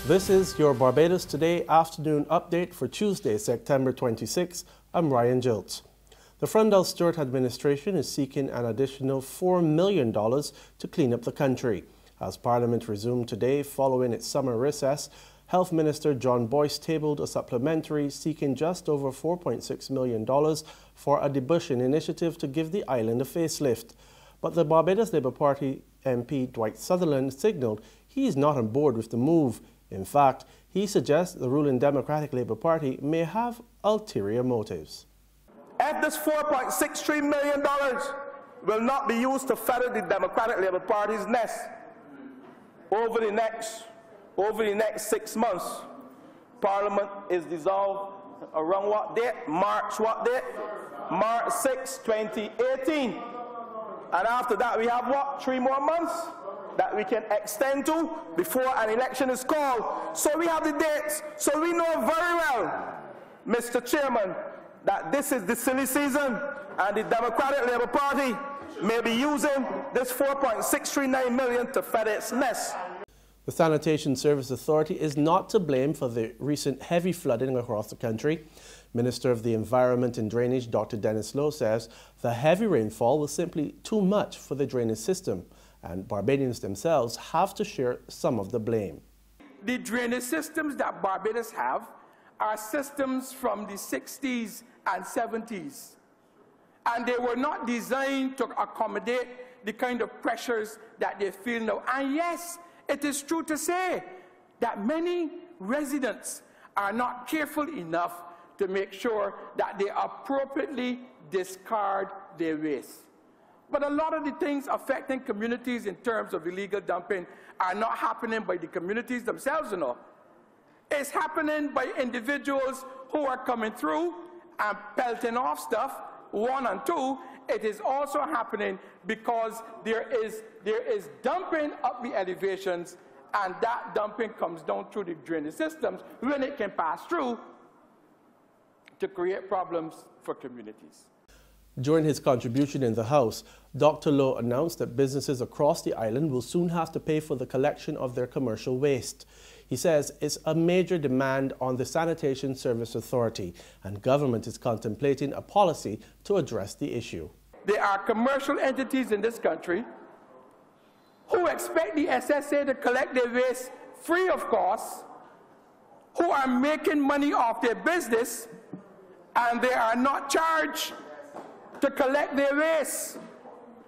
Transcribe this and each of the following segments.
This is your Barbados Today afternoon update for Tuesday, September 26. I'm Ryan Giltz. The Frundell-Stewart administration is seeking an additional $4 million to clean up the country. As Parliament resumed today following its summer recess, Health Minister John Boyce tabled a supplementary seeking just over $4.6 million for a debushing initiative to give the island a facelift. But the Barbados Labour Party MP Dwight Sutherland signalled he is not on board with the move. In fact, he suggests the ruling Democratic Labour Party may have ulterior motives. If this $4.63 million will not be used to feather the Democratic Labour Party's nest over the next 6 months, Parliament is dissolved around what date? March what date? March 6, 2018. And after that we have what? 3 more months that we can extend to before an election is called. So we have the dates. So we know very well, Mr. Chairman, that this is the silly season and the Democratic Labour Party may be using this $4.639 million to feather its nest. The Sanitation Service Authority is not to blame for the recent heavy flooding across the country. Minister of the Environment and Drainage, Dr. Dennis Lowe, says the heavy rainfall was simply too much for the drainage system, and Barbadians themselves have to share some of the blame. The drainage systems that Barbados have are systems from the 60s and 70s, and they were not designed to accommodate the kind of pressures that they feel now. And yes, it is true to say that many residents are not careful enough to make sure that they appropriately discard their waste. But a lot of the things affecting communities in terms of illegal dumping are not happening by the communities themselves, you know. It's happening by individuals who are coming through and pelting off stuff, 1 and 2. It is also happening because there is dumping up the elevations, and that dumping comes down through the drainage systems when it can pass through to create problems for communities. During his contribution in the House, Dr. Lowe announced that businesses across the island will soon have to pay for the collection of their commercial waste. He says it's a major demand on the Sanitation Service Authority, and government is contemplating a policy to address the issue. There are commercial entities in this country who expect the SSA to collect their waste free of cost, who are making money off their business, and they are not charged to collect their waste.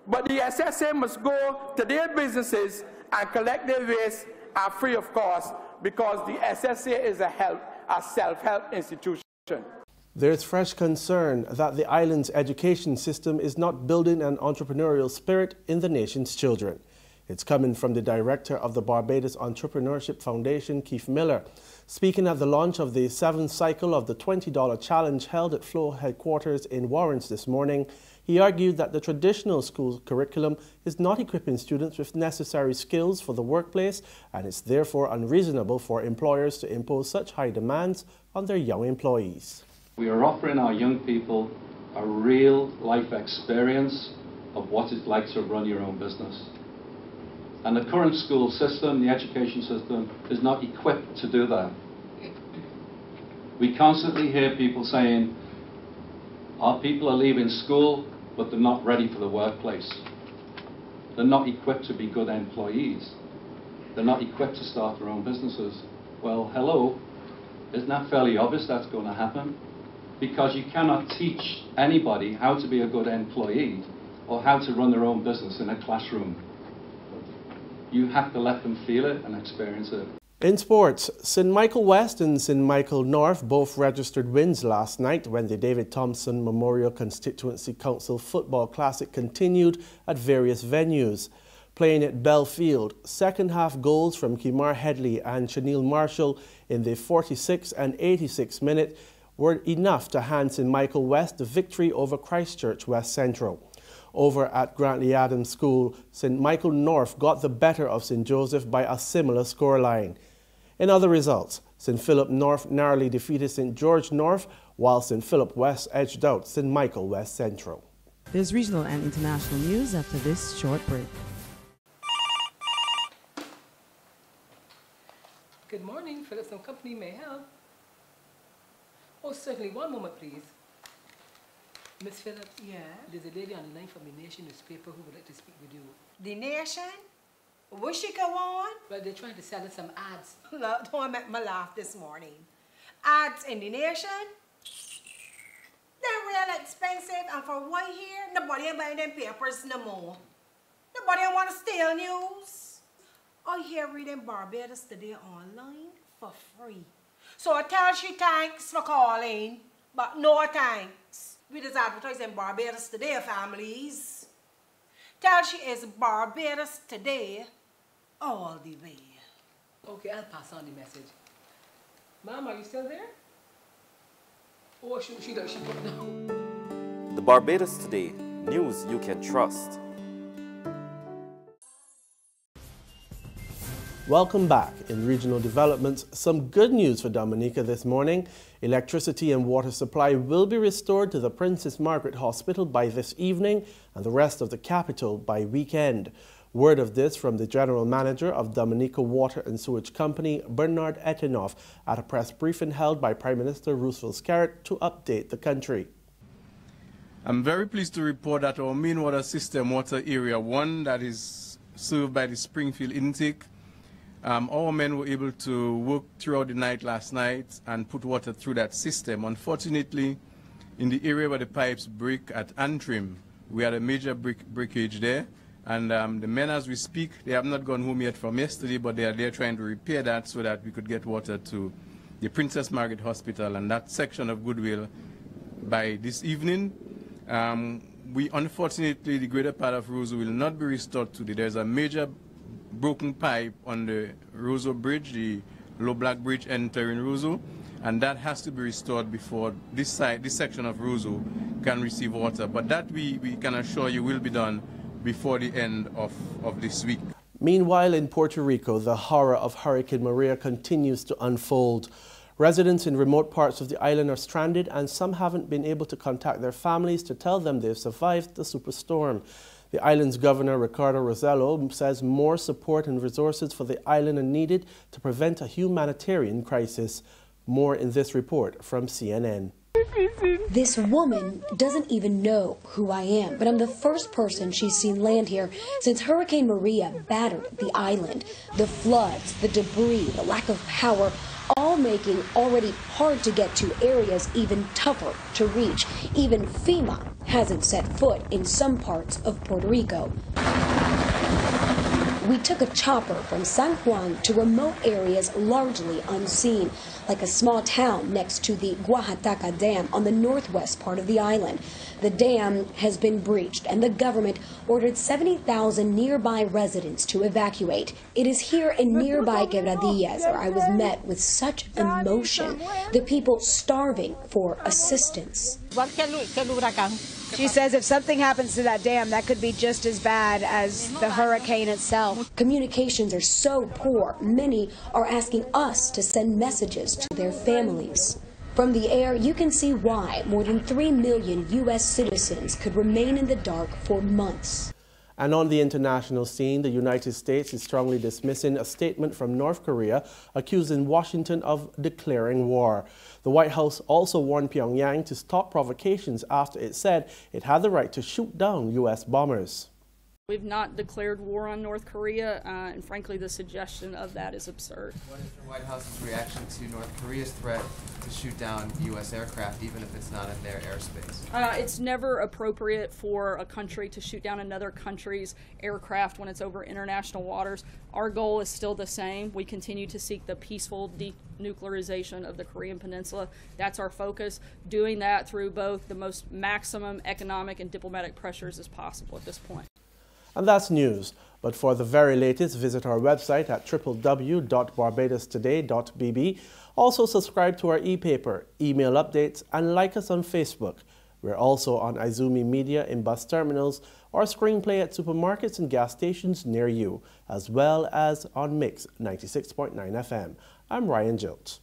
But the SSA must go to their businesses and collect their waste at free of cost, because the SSA is a self-help institution. There is fresh concern that the island's education system is not building an entrepreneurial spirit in the nation's children. It's coming from the director of the Barbados Entrepreneurship Foundation, Keith Miller. Speaking at the launch of the 7th cycle of the $20 challenge held at Flow headquarters in Warrens this morning, he argued that the traditional school curriculum is not equipping students with necessary skills for the workplace, and it's therefore unreasonable for employers to impose such high demands on their young employees. We are offering our young people a real life experience of what it's like to run your own business. And the current school system, the education system, is not equipped to do that. We constantly hear people saying, our people are leaving school, but they're not ready for the workplace. They're not equipped to be good employees. They're not equipped to start their own businesses. Well, hello, isn't that fairly obvious that's going to happen? Because you cannot teach anybody how to be a good employee or how to run their own business in a classroom. You have to let them feel it and experience it. In sports, St. Michael West and St. Michael North both registered wins last night when the David Thompson Memorial Constituency Council Football Classic continued at various venues. Playing at Belfield, second-half goals from Kimar Headley and Chanel Marshall in the 46th and 86th minute were enough to hand St. Michael West the victory over Christchurch West Central. Over at Grantley Adams School, St. Michael North got the better of St. Joseph by a similar scoreline. In other results, St. Philip North narrowly defeated St. George North, while St. Philip West edged out St. Michael West Central. There's regional and international news after this short break. Good morning, Phillips and Company, may I help? Oh, certainly. One moment, please. Miss Phillips? Yeah? There's a lady on the line from the Nation newspaper who would like to speak with you. The Nation? Will she go on? Well, they're trying to sell us some ads. Look, don't make me laugh this morning. Ads in the Nation? They're real expensive, and for what here, nobody ain't buying them papers no more. Nobody ain't want to steal news. I hear reading Barbados Today online for free. So I tell she thanks for calling, but no thanks. We just advertising Barbados Today, families. Tell she is Barbados Today all the way. Okay, I'll pass on the message. Ma'am, are you still there? Oh, she put it down. The Barbados Today, news you can trust. Welcome back. In regional developments, some good news for Dominica this morning. Electricity and water supply will be restored to the Princess Margaret Hospital by this evening and the rest of the capital by weekend. Word of this from the General Manager of Dominica Water and Sewage Company, Bernard Etinoff, at a press briefing held by Prime Minister Roosevelt Scarrett to update the country. I'm very pleased to report that our main water system, Water Area 1, that is served by the Springfield intake, our men were able to work throughout the night last night and put water through that system. Unfortunately, in the area where the pipes break at Antrim, we had a major breakage there. And the men, as we speak, they have not gone home yet from yesterday, but they are there trying to repair that so that we could get water to the Princess Margaret Hospital and that section of Goodwill by this evening. Unfortunately, the greater part of Roseau will not be restored today. There's a major broken pipe on the Roseau Bridge, the Low Black Bridge entering Roseau, and that has to be restored before this section of Roseau can receive water. But that we can assure you will be done before the end of this week. Meanwhile, in Puerto Rico, the horror of Hurricane Maria continues to unfold. Residents in remote parts of the island are stranded, and some haven't been able to contact their families to tell them they've survived the superstorm. The island's governor, Ricardo Rosello, says more support and resources for the island are needed to prevent a humanitarian crisis. More in this report from CNN. This woman doesn't even know who I am, but I'm the first person she's seen land here since Hurricane Maria battered the island. The floods, the debris, the lack of power, all making already hard to get to areas even tougher to reach. Even FEMA hasn't set foot in some parts of Puerto Rico. We took a chopper from San Juan to remote areas largely unseen, like a small town next to the Oaxaca Dam on the northwest part of the island. The dam has been breached, and the government ordered 70,000 nearby residents to evacuate. It is here in nearby Quebradillas where I was met with such emotion, the people starving for assistance. She says if something happens to that dam, that could be just as bad as the hurricane itself. Communications are so poor, many are asking us to send messages to their families. From the air, you can see why more than 3 million U.S. citizens could remain in the dark for months. And on the international scene, the United States is strongly dismissing a statement from North Korea accusing Washington of declaring war. The White House also warned Pyongyang to stop provocations after it said it had the right to shoot down U.S. bombers. We've not declared war on North Korea, and frankly, the suggestion of that is absurd. What is the White House's reaction to North Korea's threat to shoot down U.S. aircraft, even if it's not in their airspace? It's never appropriate for a country to shoot down another country's aircraft when it's over international waters. Our goal is still the same. We continue to seek the peaceful denuclearization of the Korean Peninsula. That's our focus, doing that through both the most maximum economic and diplomatic pressures as possible at this point. And that's news. But for the very latest, visit our website at www.barbadostoday.bb. Also subscribe to our e-paper, email updates, and like us on Facebook. We're also on Izumi Media in bus terminals or Screenplay at supermarkets and gas stations near you, as well as on Mix 96.9 FM. I'm Ryan Jilt.